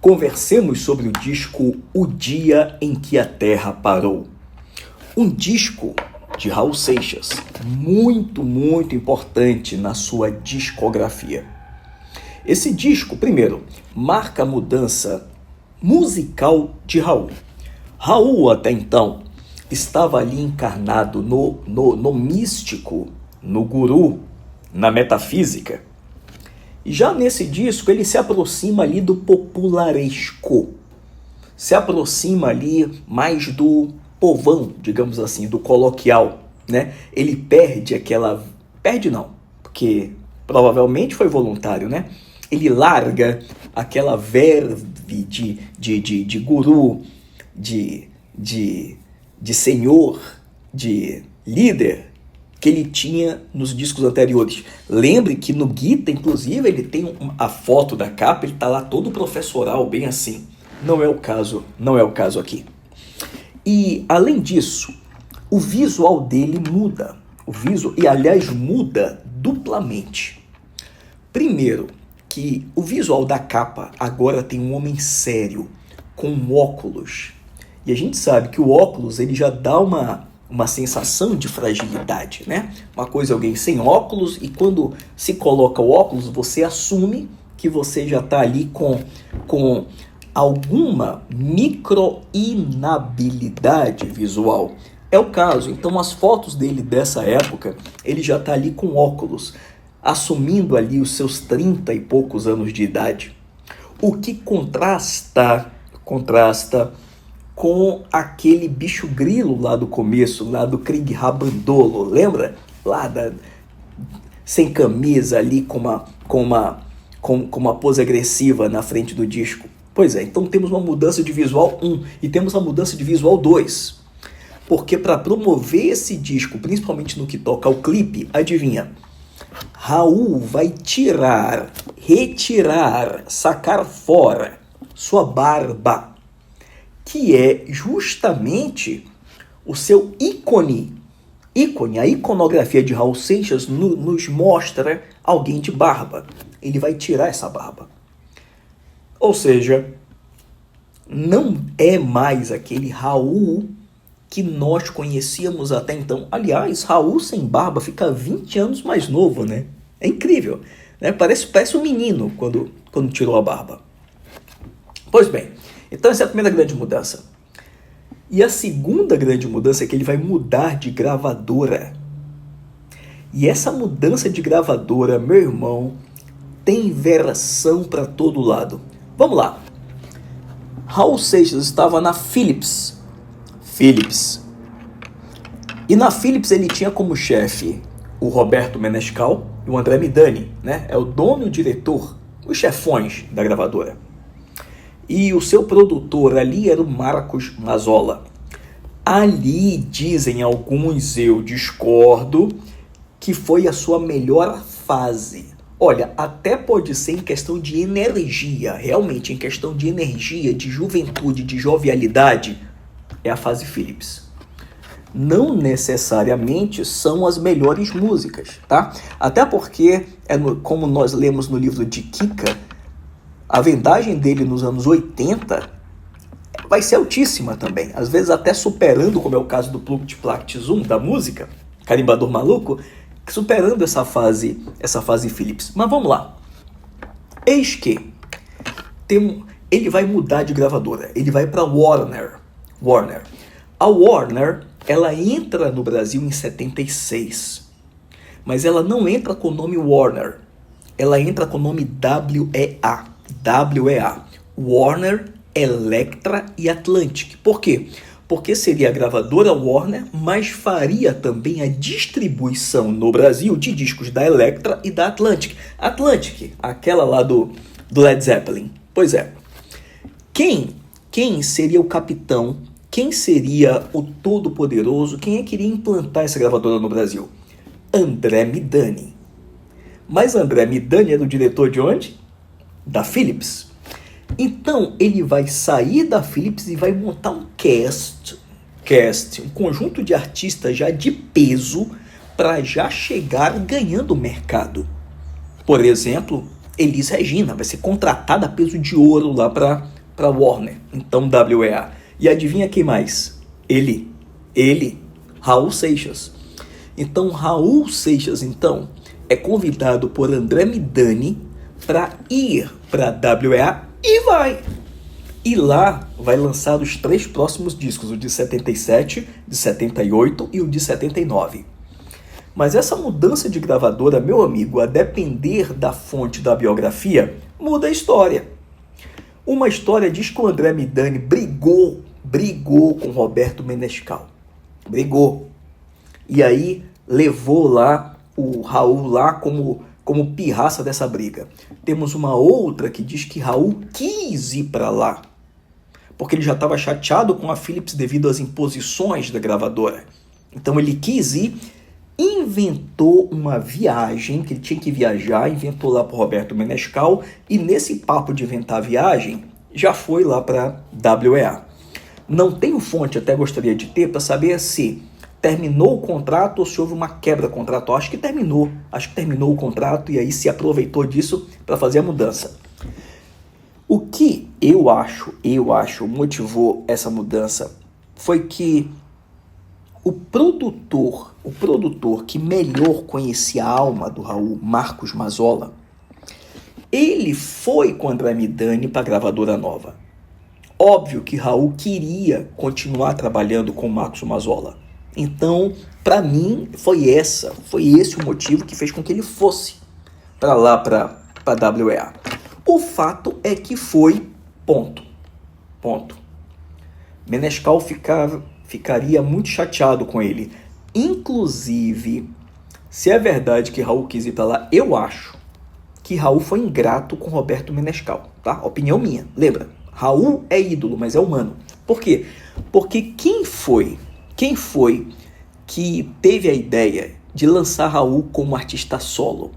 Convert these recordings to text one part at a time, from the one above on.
Conversemos sobre o disco O Dia em que a Terra Parou. Um disco de Raul Seixas, muito importante na sua discografia. Esse disco, primeiro, marca a mudança musical de Raul. Raul, até então, estava ali encarnado no místico, no guru, na metafísica. E já nesse disco ele se aproxima ali do popularesco, se aproxima ali mais do povão, digamos assim, do coloquial, né? Ele perde não, porque provavelmente foi voluntário, né? Ele larga aquela verve de guru, de senhor, de líder, que ele tinha nos discos anteriores. Lembre que no Gita, inclusive, ele tem a foto da capa, ele está lá todo professoral, bem assim. Não é o caso aqui. E, além disso, o visual dele muda. Aliás, muda duplamente. Primeiro, que o visual da capa agora tem um homem sério, com óculos. E a gente sabe que o óculos ele já dá uma sensação de fragilidade, né? Uma coisa é alguém sem óculos, e quando se coloca o óculos, você assume que você já está ali com alguma micro-inabilidade visual. É o caso. Então, as fotos dele dessa época, ele já está ali com óculos, assumindo ali os seus 30 e poucos anos de idade. O que contrasta com aquele bicho grilo lá do começo, lá do Krieg Rabandolo, lembra? Sem camisa ali, com uma pose agressiva na frente do disco. Pois é, então temos uma mudança de visual 1 e temos a mudança de visual 2. Porque para promover esse disco, principalmente no que toca ao clipe, adivinha? Raul vai retirar, sacar fora sua barba, que é justamente o seu ícone. A iconografia de Raul Seixas nos mostra alguém de barba. Ele vai tirar essa barba. Ou seja, não é mais aquele Raul que nós conhecíamos até então. Aliás, Raul sem barba fica 20 anos mais novo, né? É incrível, né? Parece um menino quando tirou a barba. Pois bem, então essa é a primeira grande mudança. E a segunda grande mudança é que ele vai mudar de gravadora. E essa mudança de gravadora, meu irmão, tem versão para todo lado. Vamos lá. Raul Seixas estava na Philips. E na Philips ele tinha como chefe o Roberto Menescal e o André Midani, né? É o dono e o diretor, os chefões da gravadora. E o seu produtor ali era o Marcos Mazzola. Ali, dizem alguns, eu discordo, que foi a sua melhor fase. Olha, até pode ser em questão de energia, realmente em questão de energia, de juventude, de jovialidade, é a fase Philips. Não necessariamente são as melhores músicas, tá? Até porque, como nós lemos no livro de Kika, a vendagem dele nos anos 80 vai ser altíssima também. Às vezes até superando, como é o caso do Plucked Plact Zoom, da música, Carimbador Maluco, superando essa fase Philips. Mas vamos lá. Eis que ele vai mudar de gravadora. Ele vai para Warner. A Warner, ela entra no Brasil em 76. Mas ela não entra com o nome Warner. Ela entra com o nome WEA. Warner, Elektra e Atlantic. Por quê? Porque seria a gravadora Warner, mas faria também a distribuição no Brasil de discos da Elektra e da Atlantic. Atlantic, aquela lá do Led Zeppelin. Pois é. Quem seria o capitão? Quem seria o todo-poderoso? Quem é que iria implantar essa gravadora no Brasil? André Midani. Mas André Midani era o diretor de onde? Da Philips. Então ele vai sair da Philips e vai montar um um conjunto de artistas já de peso para já chegar ganhando mercado. Por exemplo, Elis Regina vai ser contratada a peso de ouro lá para Warner, então WEA. E adivinha quem mais? Ele, Raul Seixas. Então Raul Seixas então é convidado por André Midani para ir para WEA e vai. E lá vai lançar os 3 próximos discos, o de 77, de 78 e o de 79. Mas essa mudança de gravadora, meu amigo, a depender da fonte da biografia, muda a história. Uma história diz que o André Midani brigou com Roberto Menescal. Brigou. E aí levou lá o Raul lá como pirraça dessa briga. Temos uma outra que diz que Raul quis ir para lá, porque ele já estava chateado com a Philips devido às imposições da gravadora. Então ele quis ir, inventou uma viagem, que ele tinha que viajar, inventou lá para o Roberto Menescal, e nesse papo de inventar a viagem, já foi lá para WEA. Não tenho fonte, até gostaria de ter, para saber se terminou o contrato ou se houve uma quebra contratual. Acho que terminou o contrato e aí se aproveitou disso para fazer a mudança. O que eu acho motivou essa mudança foi que o produtor que melhor conhecia a alma do Raul, Marcos Mazzola, ele foi com André Midani para a gravadora nova. Óbvio que Raul queria continuar trabalhando com Marcos Mazzola. Então, para mim, foi esse o motivo que fez com que ele fosse para lá, para WEA. O fato é que foi ponto. Menescal ficaria muito chateado com ele. Inclusive, se é verdade que Raul quis ir para lá, eu acho que Raul foi ingrato com Roberto Menescal, tá? Opinião minha. Lembra? Raul é ídolo, mas é humano. Por quê? Porque quem foi que teve a ideia de lançar Raul como artista solo?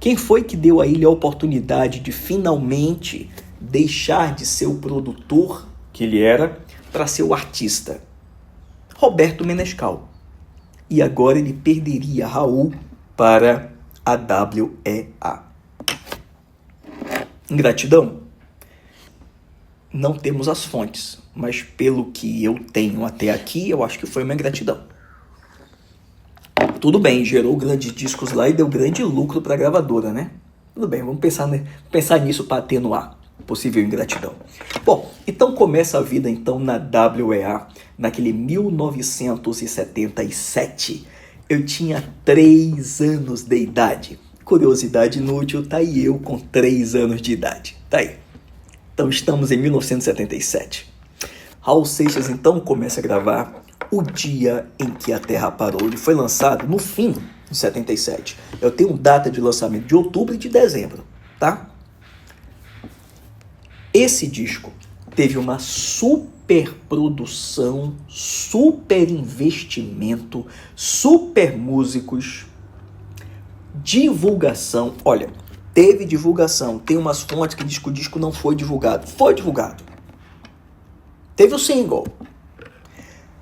Quem foi que deu a ele a oportunidade de finalmente deixar de ser o produtor que ele era para ser o artista? Roberto Menescal. E agora ele perderia Raul para a WEA. Ingratidão? Não temos as fontes, mas pelo que eu tenho até aqui, eu acho que foi uma ingratidão. Tudo bem, gerou grandes discos lá e deu grande lucro para a gravadora, né? Tudo bem, vamos pensar nisso para atenuar possível ingratidão. Bom, então começa a vida então na WEA, naquele 1977. Eu tinha 3 anos de idade. Curiosidade inútil, tá aí eu com 3 anos de idade. Tá aí. Então estamos em 1977. Raul Seixas então começa a gravar O Dia em que a Terra Parou. Ele foi lançado no fim de 77. Eu tenho data de lançamento de outubro e de dezembro, tá? Esse disco teve uma super produção, super investimento, super músicos, divulgação. Olha, teve divulgação. Tem umas fontes que dizem que o disco não foi divulgado. Foi divulgado. Teve o single.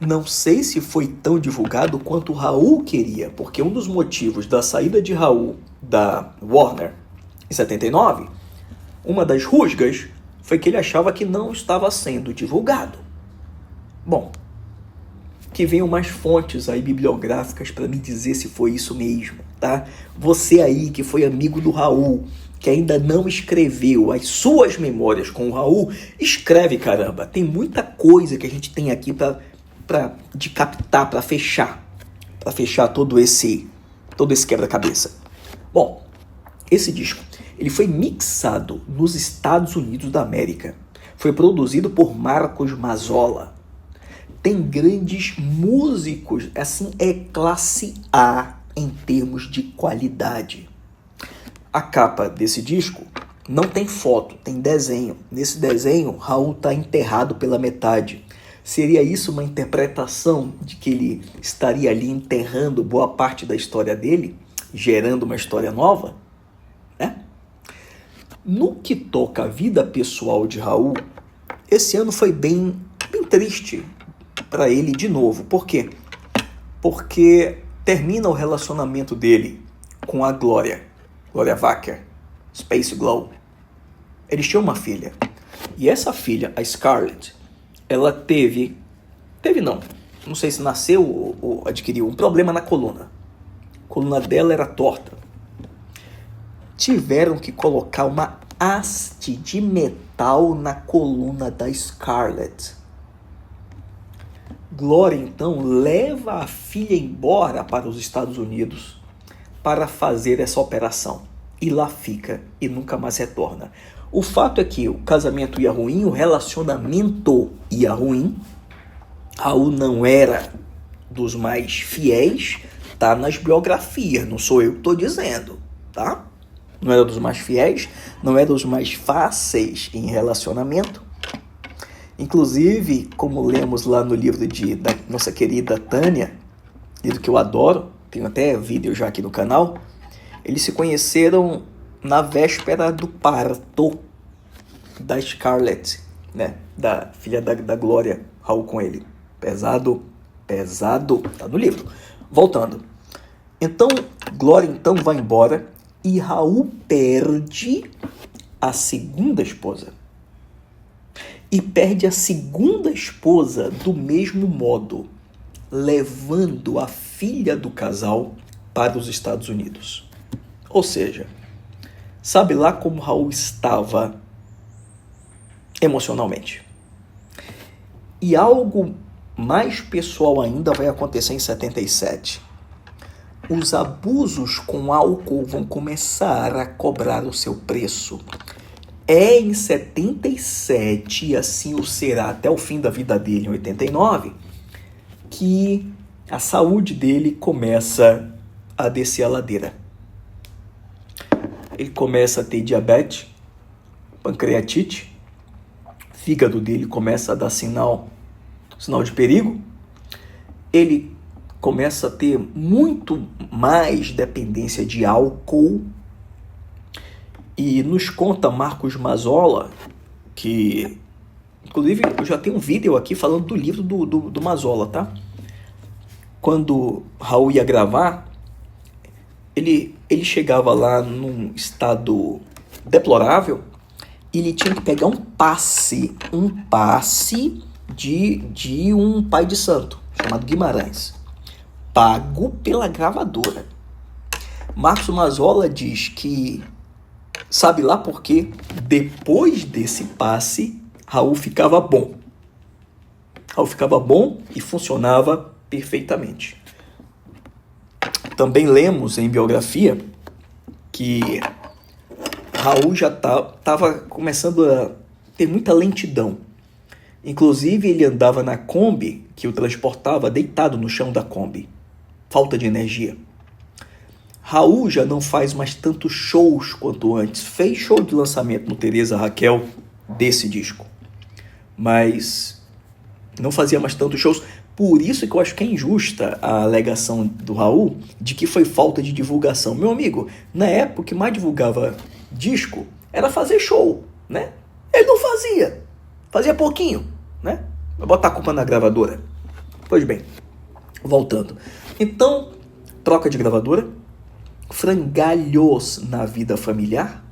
Não sei se foi tão divulgado quanto o Raul queria, porque um dos motivos da saída de Raul da Warner em 79, uma das rusgas, foi que ele achava que não estava sendo divulgado. Bom, que venham mais fontes aí bibliográficas para me dizer se foi isso mesmo, tá? Você aí que foi amigo do Raul, que ainda não escreveu as suas memórias com o Raul, escreve, caramba. Tem muita coisa que a gente tem aqui de captar, para fechar todo esse quebra-cabeça. Bom, esse disco, ele foi mixado nos Estados Unidos da América. Foi produzido por Marcos Mazzola. Tem grandes músicos, assim, é classe A em termos de qualidade. A capa desse disco não tem foto, tem desenho. Nesse desenho, Raul está enterrado pela metade. Seria isso uma interpretação de que ele estaria ali enterrando boa parte da história dele, gerando uma história nova? Né? No que toca à vida pessoal de Raul, esse ano foi bem triste para ele de novo. Por quê? Porque termina o relacionamento dele com a Glória Wacker. Space Glow. Eles tinham uma filha. E essa filha, a Scarlet, ela não sei se nasceu ou adquiriu um problema na coluna. A coluna dela era torta. Tiveram que colocar uma haste de metal na coluna da Scarlet. Gloria, então, leva a filha embora para os Estados Unidos para fazer essa operação. E lá fica e nunca mais retorna. O fato é que o casamento ia ruim, o relacionamento ia ruim. Raul não era dos mais fiéis, tá nas biografias, não sou eu que estou dizendo, tá? Não era dos mais fiéis, não era dos mais fáceis em relacionamento. Inclusive, como lemos lá no livro da nossa querida Tânia, livro que eu adoro, tenho até vídeo já aqui no canal, eles se conheceram na véspera do parto da Scarlett, né? Da filha da Glória, Raul com ele. Pesado, tá no livro. Voltando. Então, Glória então vai embora e Raul perde a segunda esposa. E perde a segunda esposa do mesmo modo, levando a filha do casal para os Estados Unidos. Ou seja, sabe lá como Raul estava emocionalmente. E algo mais pessoal ainda vai acontecer em 77. Os abusos com álcool vão começar a cobrar o seu preço. É em 77, e assim o será até o fim da vida dele, em 89, que a saúde dele começa a descer a ladeira. Ele começa a ter diabetes, pancreatite, o fígado dele começa a dar sinal de perigo, ele começa a ter muito mais dependência de álcool. E nos conta Marcos Mazzola, que inclusive eu já tenho um vídeo aqui falando do livro do Mazzola, tá? Quando Raul ia gravar, ele chegava lá num estado deplorável e ele tinha que pegar um passe de um pai de santo, chamado Guimarães, pago pela gravadora. Marcos Mazzola diz que sabe lá por quê? Depois desse passe, Raul ficava bom. Raul ficava bom e funcionava perfeitamente. Também lemos em biografia que Raul já estava começando a ter muita lentidão. Inclusive, ele andava na Kombi, que o transportava deitado no chão da Kombi. Falta de energia. Raul já não faz mais tantos shows quanto antes. Fez show de lançamento no Teresa Raquel desse disco, mas não fazia mais tantos shows. Por isso que eu acho que é injusta a alegação do Raul de que foi falta de divulgação. Meu amigo, na época o que mais divulgava disco era fazer show, né? Ele não fazia pouquinho, né? Vai botar a culpa na gravadora. Pois bem, voltando. Então, troca de gravadora, frangalhos na vida familiar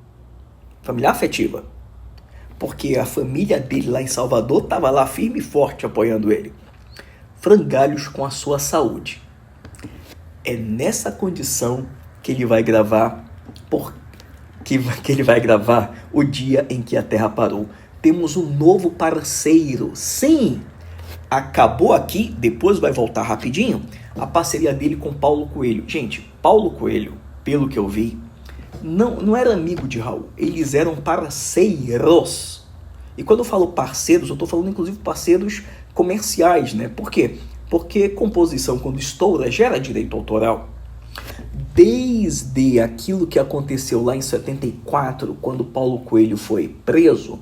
afetiva, porque a família dele lá em Salvador estava lá firme e forte apoiando ele. Frangalhos com a sua saúde. É nessa condição que ele vai gravar, que ele vai gravar O Dia em que a Terra Parou. Temos um novo parceiro. Sim, acabou aqui, depois vai voltar rapidinho, a parceria dele com Paulo Coelho. Gente, Paulo Coelho, pelo que eu vi, não era amigo de Raul. Eles eram parceiros. E quando eu falo parceiros, eu estou falando inclusive parceiros comerciais, né? Por quê? Porque composição, quando estoura, gera direito autoral. Desde aquilo que aconteceu lá em 74, quando Paulo Coelho foi preso,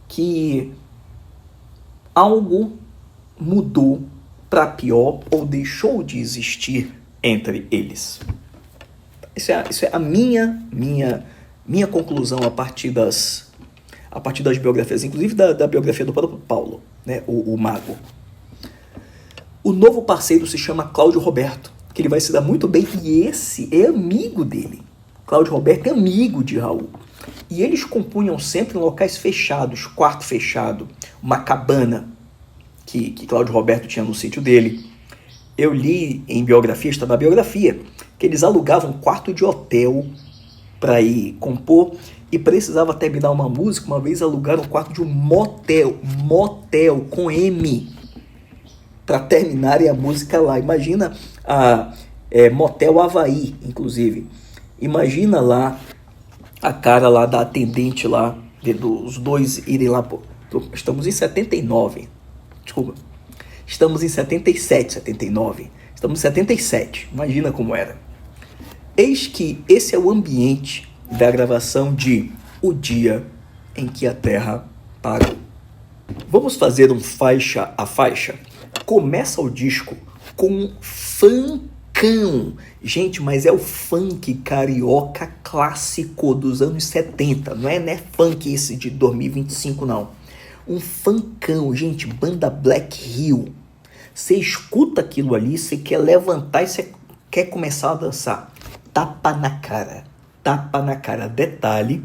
que algo mudou para pior ou deixou de existir entre eles. Isso é a minha conclusão a partir das biografias, inclusive da biografia do próprio Paulo, né, o mago. O novo parceiro se chama Cláudio Roberto, que ele vai se dar muito bem, e esse é amigo dele. Cláudio Roberto é amigo de Raul. E eles compunham sempre em locais fechados, quarto fechado, uma cabana que Cláudio Roberto tinha no sítio dele. Eu li em biografia, está na biografia, que eles alugavam um quarto de hotel para ir compor e precisava terminar uma música. Uma vez alugaram um quarto de um motel com M, para terminarem a música lá. Imagina Motel Havaí, inclusive. Imagina lá a cara lá da atendente lá, dos dois irem lá. Estamos em 79. Desculpa. Estamos em 77, 79. Estamos em 77. Imagina como era. Eis que esse é o ambiente da gravação de O Dia em que a Terra Parou. Vamos fazer um faixa a faixa? Começa o disco com um funkão. Gente, mas é o funk carioca clássico dos anos 70. Não é funk esse de 2025, não. Um funkão, gente, banda Black Hill. Você escuta aquilo ali, você quer levantar e você quer começar a dançar. Tapa na cara. Tapa na cara. Detalhe,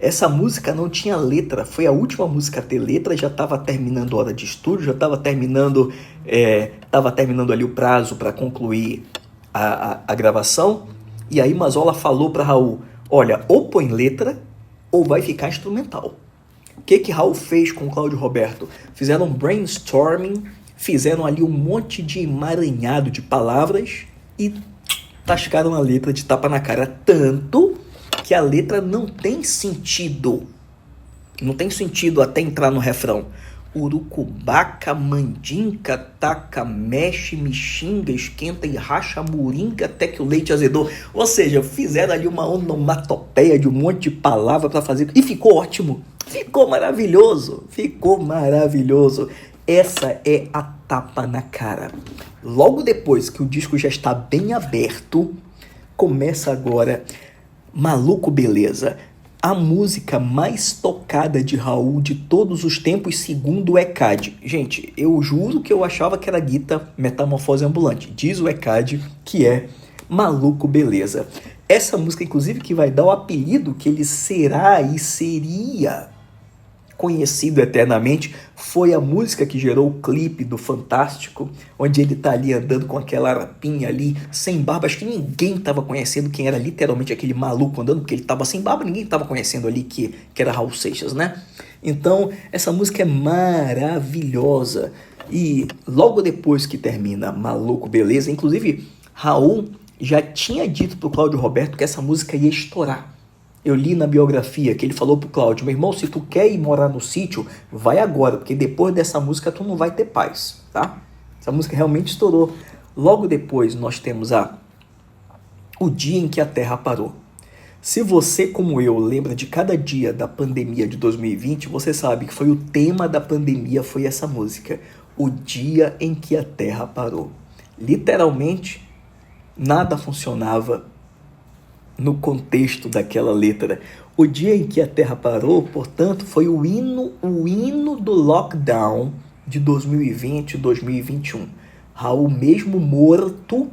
essa música não tinha letra. Foi a última música a ter letra. Já estava terminando a hora de estúdio, já estava terminando ali o prazo para concluir a gravação. E aí Mazola falou para Raul, olha, ou põe letra ou vai ficar instrumental. O que Raul fez com o Cláudio Roberto? Fizeram um brainstorming, fizeram ali um monte de emaranhado de palavras e tascaram a letra de tapa na cara. Tanto que a letra não tem sentido. Não tem sentido até entrar no refrão. Urucubaca, mandinca, taca, mexe, me xinga, esquenta e racha a moringa até que o leite azedou. Ou seja, fizeram ali uma onomatopeia de um monte de palavra para fazer. E ficou ótimo. Ficou maravilhoso. Ficou maravilhoso. Essa é a tapa na cara. Logo depois que o disco já está bem aberto, começa agora Maluco Beleza. A música mais tocada de Raul de todos os tempos, segundo o ECAD. Gente, eu juro que eu achava que era Guita Metamorfose Ambulante. Diz o ECAD que é Maluco Beleza. Essa música, inclusive, que vai dar o apelido que ele será e seria conhecido eternamente, foi a música que gerou o clipe do Fantástico, onde ele tá ali andando com aquela arapinha ali, sem barba. Acho que ninguém tava conhecendo quem era literalmente aquele maluco andando, porque ele tava sem barba, ninguém tava conhecendo ali que era Raul Seixas, né? Então, essa música é maravilhosa. E logo depois que termina Maluco Beleza, inclusive, Raul já tinha dito pro Cláudio Roberto que essa música ia estourar. Eu li na biografia que ele falou pro Cláudio, meu irmão, se tu quer ir morar no sítio, vai agora, porque depois dessa música tu não vai ter paz, tá? Essa música realmente estourou. Logo depois nós temos O Dia em que a Terra Parou. Se você, como eu, lembra de cada dia da pandemia de 2020, você sabe que foi o tema da pandemia, foi essa música. O Dia em que a Terra Parou. Literalmente, nada funcionava no contexto daquela letra. O Dia em que a Terra Parou, portanto, foi o hino do lockdown de 2020 e 2021. Raul, mesmo morto,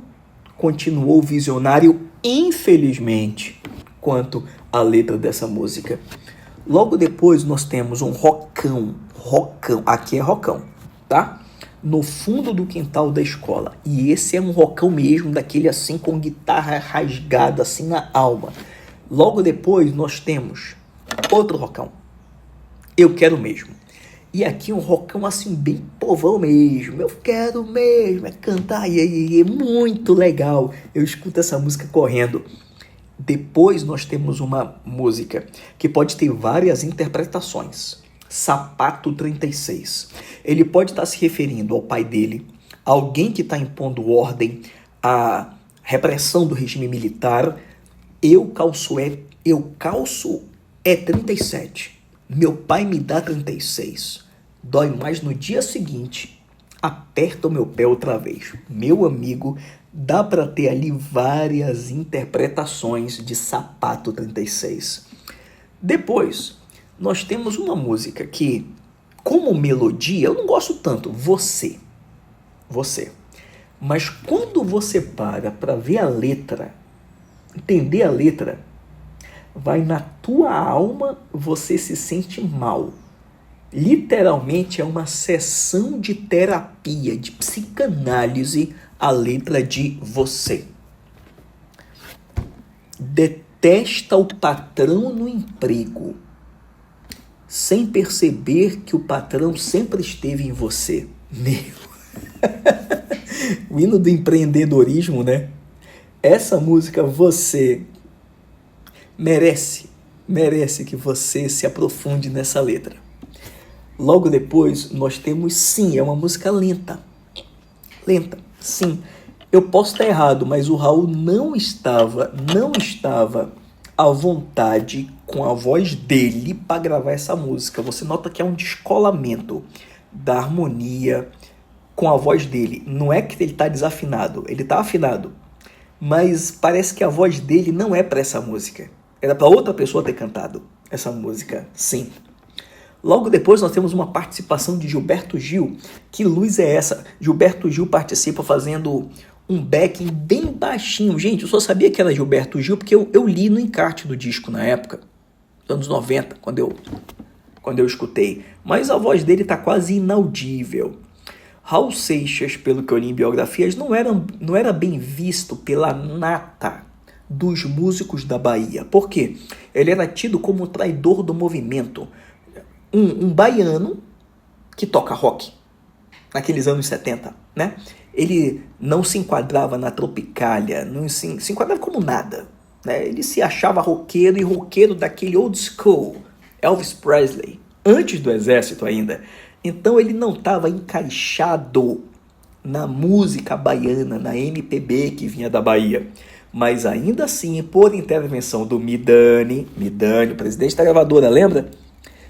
continuou visionário, infelizmente, quanto à letra dessa música. Logo depois nós temos um rockão, aqui é rockão, tá? No fundo do quintal da escola. E esse é um rockão mesmo, daquele assim com guitarra rasgada assim na alma. Logo depois nós temos outro rockão. Eu Quero Mesmo. E aqui um rockão assim bem povão mesmo. Eu quero mesmo, é cantar e é muito legal. Eu escuto essa música correndo. Depois nós temos uma música que pode ter várias interpretações. Sapato 36. Ele pode estar se referindo ao pai dele, a alguém que está impondo ordem à repressão do regime militar. Eu calço 37. Meu pai me dá 36. Dói mais no dia seguinte. Aperta o meu pé outra vez. Meu amigo, dá para ter ali várias interpretações de Sapato 36. Depois, nós temos uma música que, como melodia, eu não gosto tanto. Você. Mas quando você para ver a letra, entender a letra, vai na tua alma, você se sente mal. Literalmente é uma sessão de terapia, de psicanálise, a letra de Você. Detesta o patrão no emprego, sem perceber que o patrão sempre esteve em você. O hino do empreendedorismo, né? Essa música, Você, merece que você se aprofunde nessa letra. Logo depois, nós temos Sim, é uma música lenta, sim. Eu posso estar errado, mas o Raul não estava à vontade com a voz dele para gravar essa música. Você nota que é um descolamento da harmonia com a voz dele. Não é que ele está desafinado, ele está afinado, mas parece que a voz dele não é para essa música. Era para outra pessoa ter cantado essa música, sim. Logo depois nós temos uma participação de Gilberto Gil. Que luz é essa? Gilberto Gil participa fazendo um backing bem baixinho. Gente, eu só sabia que era Gilberto Gil porque eu li no encarte do disco na época, anos 90, quando eu escutei. Mas a voz dele está quase inaudível. Raul Seixas, pelo que eu li em biografias, não era bem visto pela nata dos músicos da Bahia. Por quê? Ele era tido como traidor do movimento. Um baiano que toca rock, naqueles anos 70, né? Ele não se enquadrava na Tropicália, não se enquadrava como nada, né? Ele se achava roqueiro, e roqueiro daquele old school, Elvis Presley, antes do exército ainda. Então ele não estava encaixado na música baiana, na MPB que vinha da Bahia. Mas ainda assim, por intervenção do Midani, o presidente da gravadora, lembra?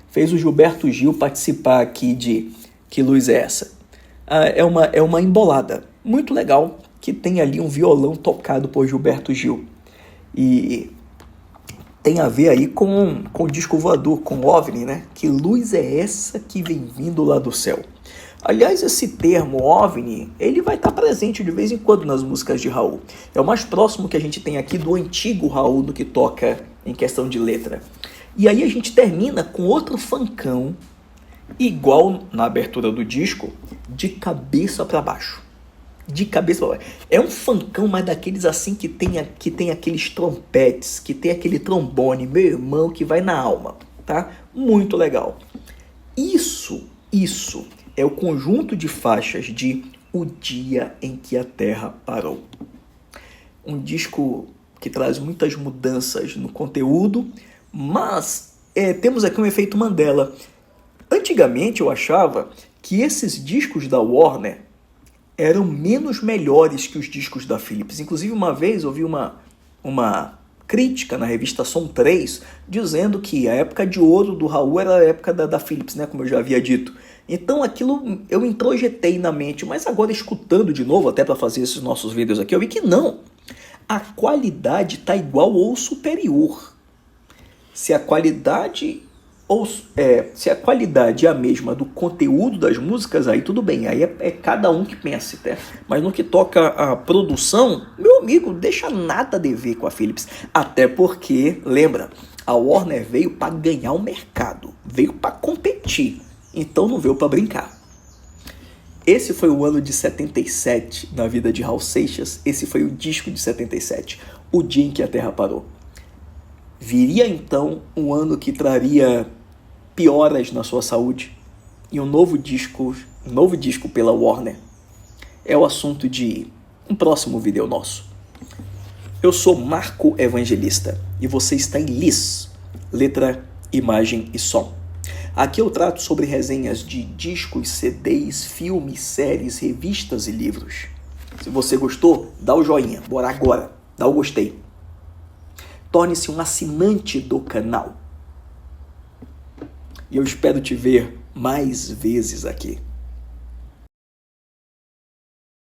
Fez o Gilberto Gil participar aqui de Que Luz é Essa? É uma embolada muito legal, que tem ali um violão tocado por Gilberto Gil. E tem a ver aí com o disco voador, com o OVNI, né? Que luz é essa que vem vindo lá do céu? Aliás, esse termo OVNI, ele vai estar presente de vez em quando nas músicas de Raul. É o mais próximo que a gente tem aqui do antigo Raul no que toca em questão de letra. E aí a gente termina com outro funkão, igual na abertura do disco, de cabeça para baixo. De cabeça para baixo. É um funkão, mas daqueles assim que tem aqueles trompetes, que tem aquele trombone, meu irmão, que vai na alma, tá? Muito legal. Isso é o conjunto de faixas de O Dia em que a Terra Parou. Um disco que traz muitas mudanças no conteúdo, mas temos aqui um efeito Mandela. Antigamente eu achava que esses discos da Warner eram menos melhores que os discos da Philips. Inclusive uma vez eu vi uma crítica na revista Som 3 dizendo que a época de ouro do Raul era a época da Philips, né, como eu já havia dito. Então aquilo eu introjetei na mente, mas agora escutando de novo, até para fazer esses nossos vídeos aqui, eu vi que não. A qualidade está igual ou superior. Se a qualidade é a mesma do conteúdo das músicas, aí tudo bem, aí é cada um que pensa, tá? Mas no que toca a produção, meu amigo, deixa nada a dever com a Philips. Até porque, lembra, a Warner veio para ganhar o mercado, veio para competir, então não veio para brincar. Esse foi o ano de 77 na vida de Raul Seixas, esse foi o disco de 77, O Dia em que a Terra Parou. Viria então um ano que traria pioras na sua saúde e um novo disco pela Warner. É o assunto de um próximo vídeo nosso. Eu sou Marco Evangelista e você está em LIS, Letra, Imagem e Som. Aqui eu trato sobre resenhas de discos, CDs, filmes, séries, revistas e livros. Se você gostou, dá o joinha, bora agora, dá o gostei. Torne-se um assinante do canal. E eu espero te ver mais vezes aqui.